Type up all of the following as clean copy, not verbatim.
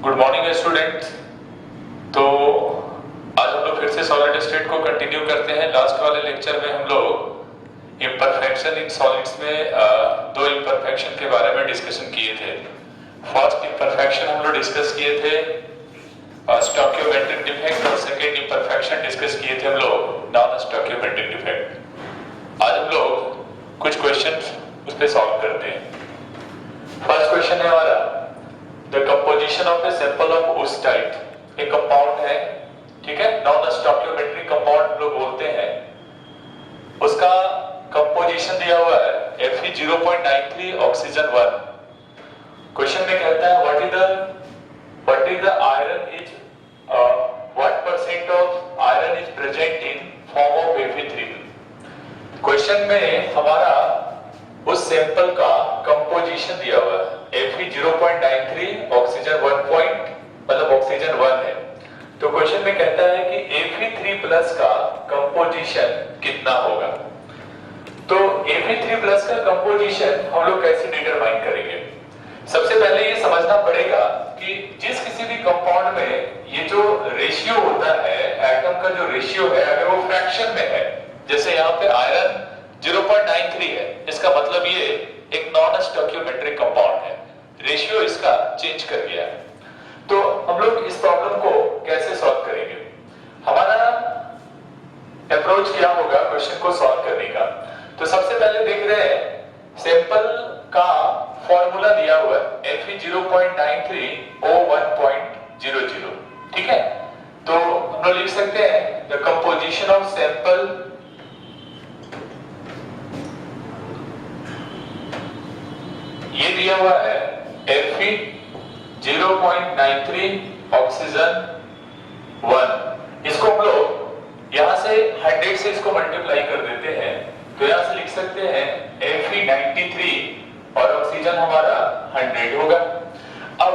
Good morning students. तो आज हम लोग फिर से सॉलिड स्टेट को कंटिन्यू करते हैं। लास्ट वाले लेक्चर में हम लोग इम्परफेक्शन इन सॉलिड्स में दो इम्परफेक्शन के बारे में डिस्कशन किए थे। फर्स्ट इम्परफेक्शन हम लोग डिस्कस किए थे स्टोइकियोमेट्रिक डिफेक्ट, और सेकेंड इम्परफेक्शन डिस्कस किए थे हम लोग नॉन स्टोइकियोमेट्रिक डिफेक्ट। आज हम लोग कुछ क्वेश्चंस उस पर सॉल्व करते हैं। फर्स्ट क्वेश्चन है हमारा, the composition of a sample of wustite. एक कंपाउंड है, ठीक है, नॉन स्टोइकियोमेट्रिक कंपाउंड लोग बोलते हैं। उसका कंपोजिशन दिया हुआ है Fe0.93 ऑक्सीजन 1। क्वेश्चन में कहता है what is the iron is what percent of iron is present in form of Fe3। Question में हमारा उस सैंपल का कंपोजिशन दिया हुआ है Fe0.93 ऑक्सीजन 1 मतलब ऑक्सीजन 1 है। तो क्वेश्चन में कहता है कि Fe3+ का कंपोजिशन कितना होगा। तो Fe3+ का कंपोजिशन हम लोग कैसे डिटरमाइन करेंगे। सबसे पहले ये समझना पड़ेगा कि जिस किसी भी कंपाउंड में ये जो रेशियो होता है, एटम का जो रेशियो है, अगर वो फ्रैक्शन में है, जैसे यहाँ पे आयरन 0.93 है, इसका मतलब ये एक नॉन स्टोइकियोमेट्रिक कंपाउंड है, रेशियो इसका चेंज कर गया है। तो हम लोग इस प्रॉब्लम को कैसे सॉल्व करेंगे। हमारा अप्रोच क्या होगा क्वेश्चन को सॉल्व करने का। तो सबसे पहले देख रहे हैं सैंपल का फॉर्मूला दिया हुआ है Fe0.93 O1.00, ठीक है। तो हम लोग लिख सकते हैं द कंपोजिशन ऑफ सैंपल ये दिया हुआ है Fe0.93 ऑक्सीजन 1। इसको हम लोग यहां से 100 से इसको मल्टीप्लाई कर देते हैं, तो यहां से लिख सकते हैं Fe93 और ऑक्सीजन हमारा 100 होगा। अब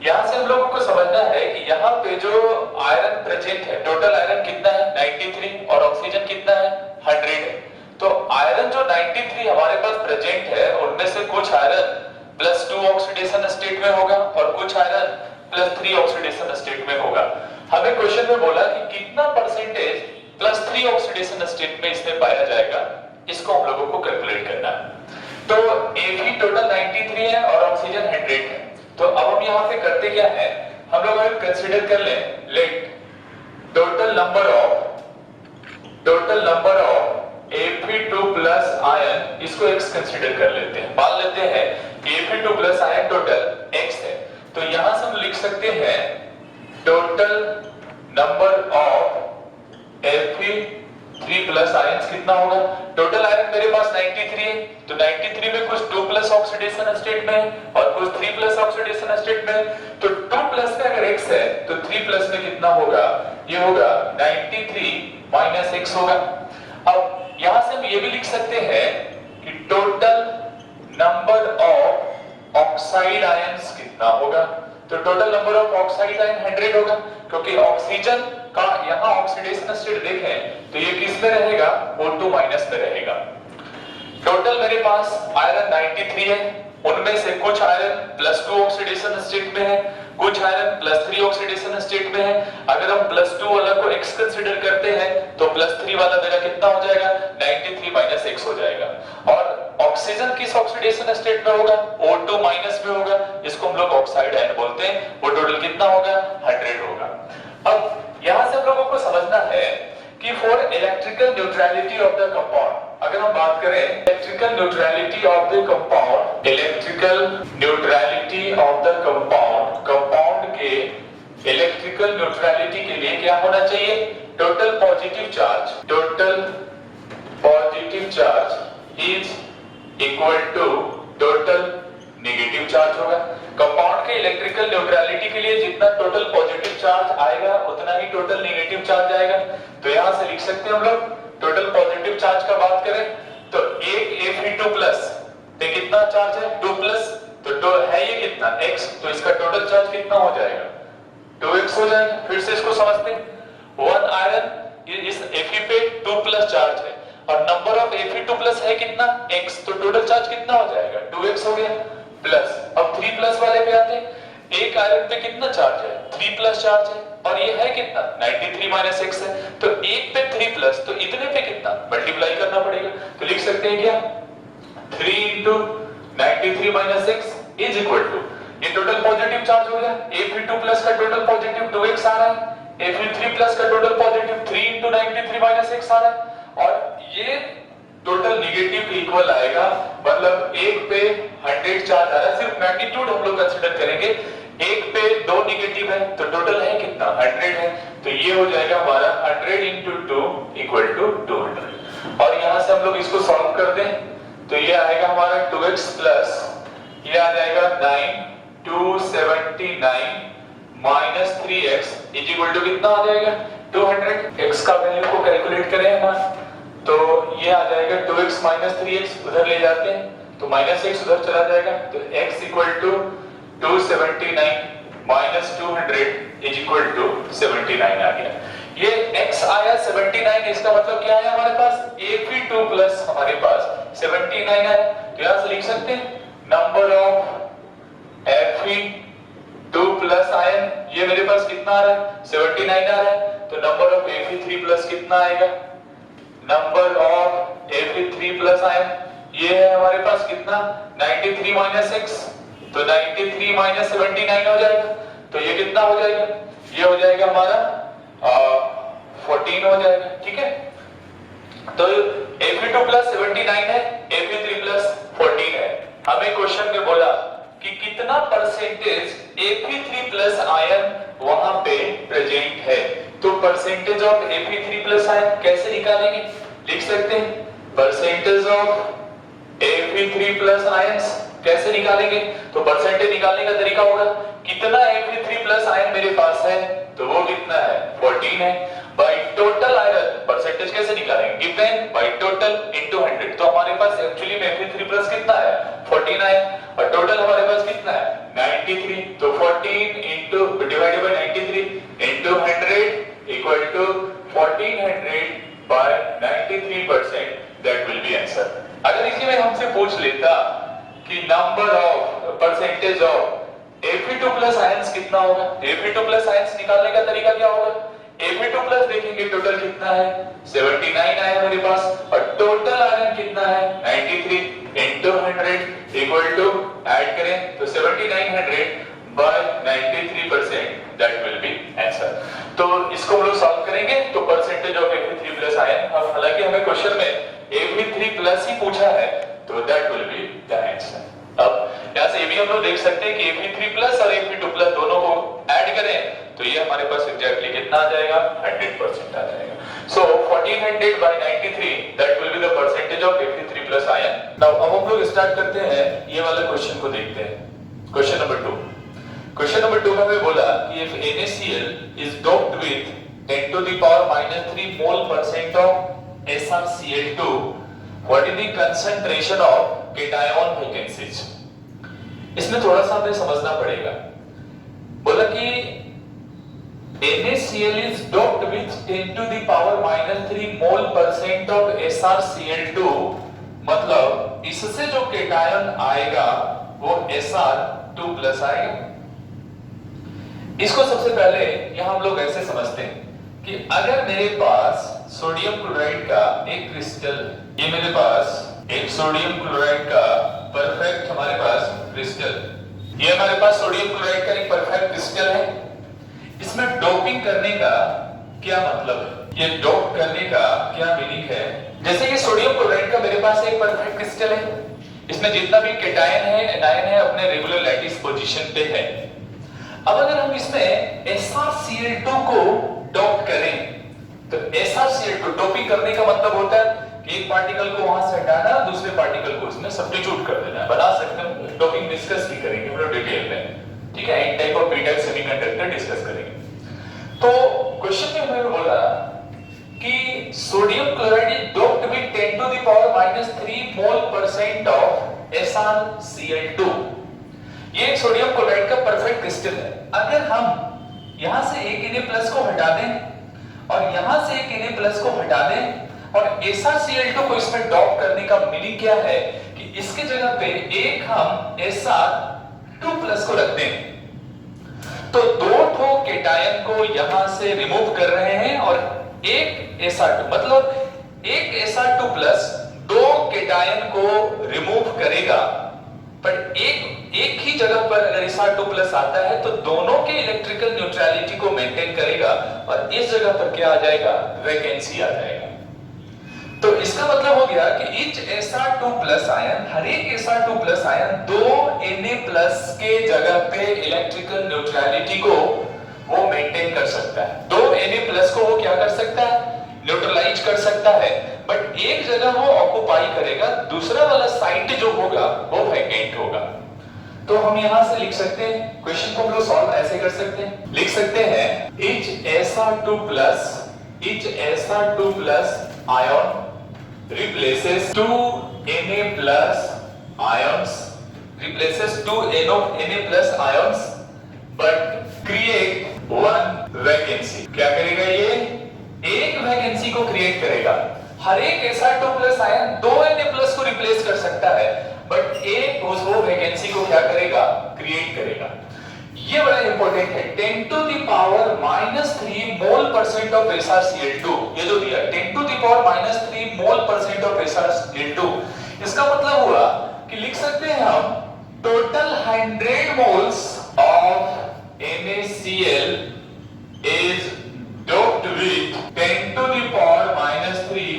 यहां से हम लोगों को समझना है कि यहां पे जो आयरन प्रेजेंट है, टोटल आयरन कितना है 93 और ऑक्सीजन कितना है 100 है। तो आयरन जो 93 हमारे पास प्रेजेंट है, उनमें से कुछ आयरन +2 ऑक्सीडेशन स्टेट में होगा और कुछ आयरन +3 ऑक्सीडेशन स्टेट में होगा। हमें क्वेश्चन में बोला कि कितना परसेंटेज +3 ऑक्सीडेशन स्टेट में इसमें पाया जाएगा, इसको हम लोगों को कैलकुलेट करना है। तो Fe टोटल 93 है और ऑक्सीजन 100 है। तो अब हम यहाँ पे करते क्या है, हम लोग अगर कंसीडर कर लें, let total number of Fe2+ ion, इसको x कंसीडर कर लेते हैं। मान लेते हैं Fe2+ आयन टोटल x है। तो यहां से हम लिख सकते हैं total number of Fe3+ ions कितना होगा। टोटल आयरन मेरे पास 93 है, तो 93 में कुछ 2+ ऑक्सीडेशन स्टेट में है और कुछ 3+ ऑक्सीडेशन स्टेट में है। तो 2+ में अगर x है तो 3+ में कितना होगा, ये होगा 93 - x होगा। अब यहां से हम ये भी लिख सकते हैं कि total number of oxide ions कितना होगा। तो total number of oxide ion 100 होगा, क्योंकि ऑक्सीजन का यहां ऑक्सीडेशन स्टेट देखें तो ये किस में रहेगा, O2- में रहेगा। टोटल मेरे पास आयरन 93 है, उनमें से कुछ आयरन +2 ऑक्सीडेशन स्टेट में है, कुछ आयरन +3 ऑक्सीडेशन स्टेट में है। अगर हम +2 वाला को x कंसीडर करते हैं तो +3 वाला मेरा कितना हो जाएगा, 93 - x हो जाएगा। और ऑक्सीजन किस ऑक्सीडेशन स्टेट में होगा, O2- में होगा, इसको हम लोग ऑक्साइड आयन बोलते हैं। वो टोटल कितना होगा, 100 होगा। अब यहां से हम लोगों को समझना है कि for electrical neutrality of the compound, अगर हम बात करें electrical neutrality of the compound, इलेक्ट्रिकल न्यूट्रलिटी ऑफ द कंपाउंड के इलेक्ट्रिकल न्यूट्रलिटी के लिए क्या होना चाहिए, total positive charge is equal to total negative charge होगा। कंपाउंड के इलेक्ट्रिकल न्यूट्रलिटी के लिए जितना टोटल पॉजिटिव चार्ज आएगा उतना ही टोटल नेगेटिव चार्ज आएगा। तो यहां से लिख सकते हैं हम लोग टोटल पॉजिटिव चार्ज का बात करें तो एक Fe2+ पे कितना चार्ज है 2+, तो है ये कितना x, तो इसका टोटल चार्ज कितना हो जाएगा 2x हो जाएगा। फिर से इसको समझते हैं, 1 आयरन इस Fe पे 2+ चार्ज है और नंबर ऑफ Fe2+ है कितना x, तो टोटल चार्ज कितना हो जाएगा 2x हो गया। प्लस अब 3+ वाले पे आते हैं, एक आयरन पे कितना चार्ज है? 3 प्लस चार्ज है, और ये है कितना? 93 माइनस 6 है, तो एक पे 3 प्लस, तो इतने पे कितना मल्टीप्लाई करना पड़ेगा। तो लिख सकते हैं क्या? 3 into 93 minus 6 is equal to, ये टोटल पॉजिटिव चार्ज हो गया, Fe2 प्लस का टोटल पॉजिटिव 2x आ रहा है, Fe3 प्लस का टोटल पॉजिटिव 3 into 93 minus 6 आ रहा है, और ये टोटल निगेटिव इक्वल आएगा, मतलब एक पे 100 चार्ज आ रहा है, सिर्फ मैग्नीट्यूड हम लोग कंसीडर करेंगे, एक पे 2 निगेटिव है, तो टोटल है कितना? 100 है, तो ये हो जाएगा हमारा 100 into 2 equal to 200। और यहां से हम लोग इसको सॉल्व कर दें, तो ये आएगा हमारा 2x प्लस, ये आ जाएगा 9 279 minus 3x is equal to कितना आ जाएगा? 200। x का वैल्यू को कैलकुलेट करें हम, तो ये आ जाएगा 2x माइनस 3x, उधर ले जाते हैं तो माइनस x उधर चला जाएगा, तो x equal to 279 minus 200 is equal to 79 आ गया। ये x आया 79, इसका मतलब क्या है हमारे पास? Fe2 प्लस हमारे पास 79 आया, तो यहां से लिख सकते हैं number of Fe2 plus ion, ये मेरे पास कितना आ रहा है? 79 आ रहा है, तो नंबर ऑफ Fe3 प्लस कितना आएगा? Number of Fe3 plus ion, ये है हमारे पास कितना? 93 माइनस 6, तो 93 माइनस 79 हो जाएगा, तो ये कितना हो जाएगा? ये हो जाएगा हमारा 14 हो जाएगा, ठीक है। तो Fe2 प्लस 79 है, Fe3 प्लस 14 है। हमें क्वेश्चन में बोला कि कितना परसेंटेज Fe3 प्लस आयन वहां पे प्रेजेंट है, तो percentage of Fe3 plus ion कैसे निकालेंगे? लिख सकते हैं percentage of Fe3 plus ions कैसे निकालेंगे? तो परसेंटेज निकालने का तरीका होगा, कितना Fe3 प्लस आयन मेरे पास है, तो वो कितना है? 14 है, बाय टोटल आयरन परसेंटेज कैसे निकालेंगे? गिवन बाय टोटल इनटू 100, तो हमारे पास एक्चुअली में Fe3 प्लस कितना है? 14 आया, और टोटल हमारे पास कितना है? 93, तो 14 into divided by 93 into 100 equal to 1400 by 93%, that will be answer. अगर इसी में हमसे पूछ लेता कि number of percentage of Fe2 plus ions कितना होगा, Fe2 प्लस आयंस निकालने का तरीका क्या होगा? Fe2 प्लस देखेंगे टोटल कितना है? 79 आया मेरे पास, और टोटल आयरन कितना है? 93 into 100 इक्वल टू ऐड करें तो 7900 by 93%, that will be answer. तो इसको हम लोग सॉल्व करेंगे, तो percentage of Fe3 plus ion, हालांकि हमें क्वेश्चन में Fe3 प्लस ही पूछा है, तो that will be the answer. अब यहां से ये भी हम लोग देख सकते हैं कि Fe3 प्लस और Fe2 प्लस दोनों को ऐड करें तो ये हमारे पास एग्जैक्टली कितना आ जाएगा? 100% आ जाएगा। So 1400 by 93, that will be the percentage of Fe3 plus ion. Now अब हम लोग स्टार्ट करते हैं, ये वाला क्वेश्चन को देखते हैं। Question number 2। क्वेश्चन नंबर 2 में हमें बोला कि if NaCl is doped with 10 to the power minus 3 mole percent of SrCl2, what is the concentration of cation vacancies? इसमें थोड़ा सा हमें समझना पड़ेगा। बोला कि NaCl is doped with 10 to the power minus 3 mole percent of SrCl2, मतलब इससे जो केटायन आएगा वो Sr2 प्लस आएगा। इसको सबसे पहले यहां हम लोग ऐसे समझते हैं कि अगर मेरे पास सोडियम क्लोराइड का एक क्रिस्टल, ये मेरे पास एक सोडियम क्लोराइड का परफेक्ट हमारे पास क्रिस्टल, ये हमारे पास सोडियम क्लोराइड का एक परफेक्ट क्रिस्टल है। इसमें डोपिंग करने का क्या मतलब है? ये डोप करने का क्या मीनिंग है? जैसे ये सोडियम क्लोराइड का मेरे पास एक परफेक्ट क्रिस्टल है, इसमें जितना भी केटायन है, एनायन है, अपने रेगुलर लैटिस पोजीशन पे है। अब अगर हम इसमें SrCl2 को डोप करें, तो SrCl2 डोपिंग करने का मतलब होता है कि एक पार्टिकल को वहां से हटाना, दूसरे पार्टिकल को इसमें सब्स्टिट्यूट कर देना। बना सकते हैं, डोपिंग डिस्कस भी करेंगे हम लोग डिटेल में, ठीक है। एक type of P type semiconductor discuss करेंगे। तो क्वेश्चन में हमें बोला कि sodium chloride is doped with 10 to the power minus 3 mole percent of SrCl2। ये सोडियम क्लोराइड का परफेक्ट क्रिस्टल है। अगर हम यहां से एक Na+ को हटा दें और यहां से एक Na+ को हटा दें और SrCl2 को इसमें डॉप करने का मीनिंग क्या है कि इसके जगह पे एक हम Sr2+ को रख दें, तो दो ठो केटायन को यहां से रिमूव कर रहे हैं और एक Sr2 मतलब एक Sr2 प्लस दो केटायन को रिमूव करेगा, पर एक ही जगह पर अगर Sr2 प्लस आता है तो दोनों के इलेक्ट्रिकल न्यूट्रलिटी को मेंटेन करेगा और इस जगह पर क्या आ जाएगा, वैकेंसी आ जाएगा। तो इसका मतलब हो गया कि each Sr2 प्लस आयन, हर एक Sr2 प्लस आयन दो Na प्लस के जगह पे इलेक्ट्रिकल न्यूट्रलिटी को वो मेंटेन कर सकता है। दो Na प्लस को वो क्या कर सकता है, न्यूट्रलाइज कर सकता है, बट एक जगह वो ऑक्युपाई करेगा, दूसरा वाला साइट जो होगा वो वैकेंट होगा। तो हम यहां से लिख सकते हैं, क्वेश्चन को हम लोग सॉल्व ऐसे कर सकते हैं, लिख सकते हैं each Sr2 plus ion replaces two Na plus ions, but create one vacancy। क्या करेगा ये, एक वैकेंसी को क्रिएट करेगा। हर एक Sr2 प्लस आयन दो Na प्लस को रिप्लेस कर सकता है, बट एक वो वैकेंसी को क्या करेगा, क्रिएट करेगा। ये बड़ा इंपॉर्टेंट है। 10 to the power -3 mole percent of SrCl2, ये जो दिया 10 to the power -3 mole percent of SrCl2, इसका मतलब हुआ कि लिख सकते हैं हम total 100 moles of NaCl is doped with 10 to the power -3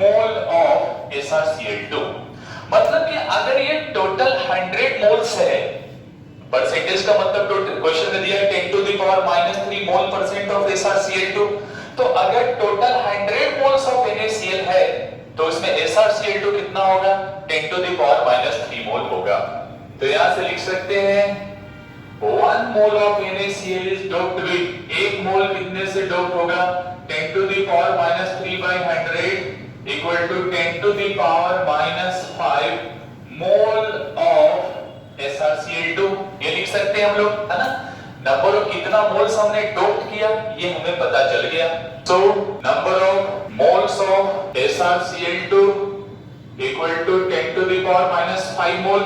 mole of SrCl2। मतलब कि अगर ये टोटल 100 मोल्स है, परसेंटेज का मतलब टोटल क्वेश्चन में दिया है 10 to the power -3 mole percent of SrCl2, तो अगर टोटल 100 मोल्स ऑफ NaCl है तो इसमें SrCl2 कितना होगा, 10 to the power -3 मोल होगा। तो यहां से लिख सकते हैं 1 mole of NaCl is doped with, एक मोल कितने से डोप होगा, 10 to the power -3/100 equal to 10 to the power -5 mole of SrCl2। ये लिख सकते हैं हम लोग, है ना। नंबर ऑफ कितना मोल्स हमने डोप्ड किया ये हमें पता चल गया। So number of moles of SrCl2 equal to 10 to the power -5 mole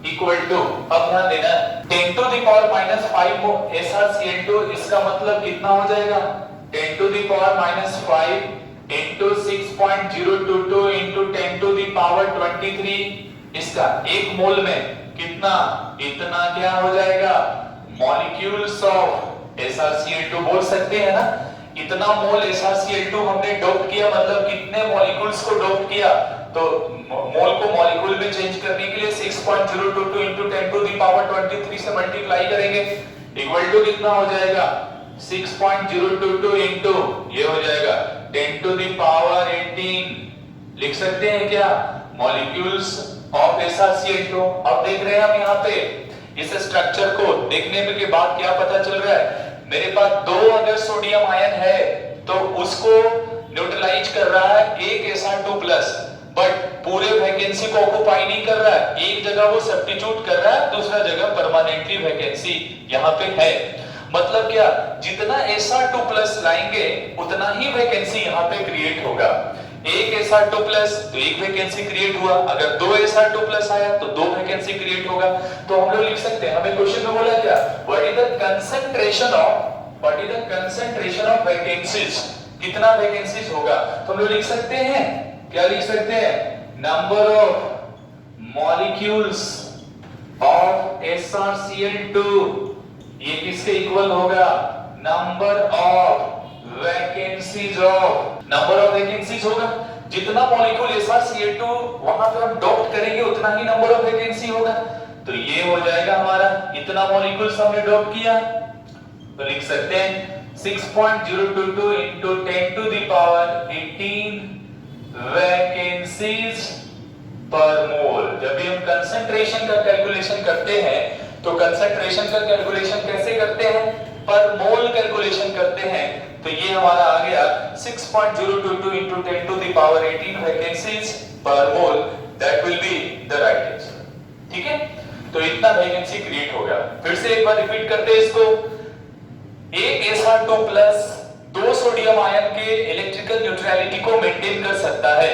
equal to, अब ध्यान देना 10 to the power -5 mole SrCl2, इसका मतलब कितना हो जाएगा, 10 to the power -5 into 6.022 into 10 to the power 23, इसका एक मोल में कितना, इतना क्या हो जाएगा, मॉलिक्यूल्स ऑफ SrCl2 बोल सकते हैं ना। इतना मोल SrCl2 हमने डोप किया, मतलब कितने मॉलिक्यूल्स को डोप किया, तो मोल को मॉलिक्यूल में चेंज करने के लिए 6.022 into 10 to the power 23 से मल्टीप्लाई करेंगे, इक्वल टू कितना हो जाएगा, 6.022 into ये हो जाएगा 10 to the power 18, लिख सकते हैं क्या, मॉलिक्यूल्स ऑफ SrCl2। अब देख रहे हैं हम यहाँ पे इस स्ट्रक्चर को देखने के बाद क्या पता चल रहा है, मेरे पास दो अगर सोडियम आयन है तो उसको न्यूट्रलाइज कर रहा है एक Sr2 प्लस, बट पूरे वैकेंसी को ऑक्युपाई नहीं कर रहा है, एक जगह वो सब्स्टिट्यूट कर रहा है, दूसरा जगह परमानेंटली वैकेंसी यहाँ पे है। मतलब क्या, जितना Sr2 प्लस लाएंगे उतना ही वैकेंसी यहाँ पे क्रिएट होगा। एक Sr2 प्लस तो एक वैकेंसी क्रिएट हुआ, अगर दो Sr2 प्लस आया तो दो वैकेंसी क्रिएट होगा। तो हम लोग लिख सकते हैं, हमें क्वेश्चन में बोला क्या, what is the concentration of vacancies, कितना वैकेंसीज होगा, तो हम लोग लिख सकते हैं, क्या लिख सकते हैं, number of molecules of SrCl2, ये किसके इक्वल होगा, number of vacancies of, number of vacancies होगा, जितना मॉलिक्यूल SrCl2 वहां पर हम डोप करेंगे उतना ही नंबर ऑफ वैकेंसी होगा। तो ये हो जाएगा हमारा, इतना मॉलिक्यूल्स हमने डोप किया, तो लिख सकते हैं 6.022 into 10 to the power 18 vacancies per मोल। जब भी हम कंसंट्रेशन का कैलकुलेशन करते हैं तो कंसंट्रेशन का कैलकुलेशन कैसे करते हैं, पर मोल कैलकुलेशन करते हैं। तो ये हमारा आ गया 6.022 into 10 to the power 18 vacancies per mole, that will be the right answer. ठीक है, तो इतना वैकेंसी क्रिएट होगा। फिर से एक बार रिपीट करते हैं इसको, एक Sr2 प्लस दो सोडियम आयन के इलेक्ट्रिकल न्यूट्रलिटी को मेंटेन कर सकता है,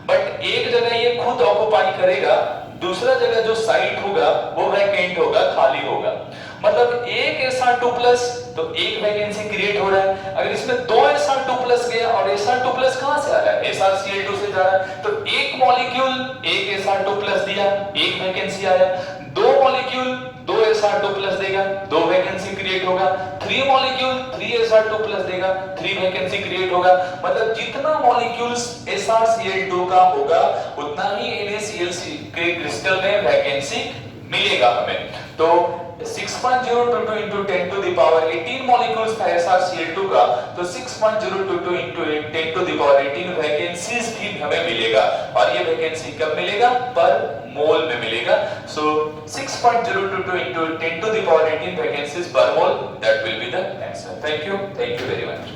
बट एक जगह ये खुद ऑक्युपाई करेगा, दूसरा जगह जो साइट होगा वो वैकेंट होगा, खाली होगा। मतलब एक Sr2 प्लस तो एक वैकेंसी क्रिएट हो रहा है। अगर इसमें दो Sr2 प्लस गया और Sr2 प्लस कहां से आ रहा है, SrCl2 से जा रहा है, तो एक मॉलिक्यूल एक Sr2 प्लस दिया, एक वैकेंसी आया। दो मॉलिक्यूल दो Sr2 प्लस देगा, दो वैकेंसी क्रिएट होगा। 3 मॉलिक्यूल 3 Sr2 प्लस देगा, 3 वैकेंसी क्रिएट होगा। मतलब जितना मॉलिक्यूल्स SrCl2 का होगा उतना ही NaCl के क्रिस्टल में वैकेंसी मिलेगा हमें। तो 6.022 into 10 to the power 18 molecules था SrCl2 का, तो 6.022 into 10 to the power 18 vacancies भी हमें मिलेगा। और ये वैकेंसी कब मिलेगा, पर मोल में मिलेगा। So 6.022 into 10 to the power 18 vacancies per mole, that will be the answer. Thank you very much.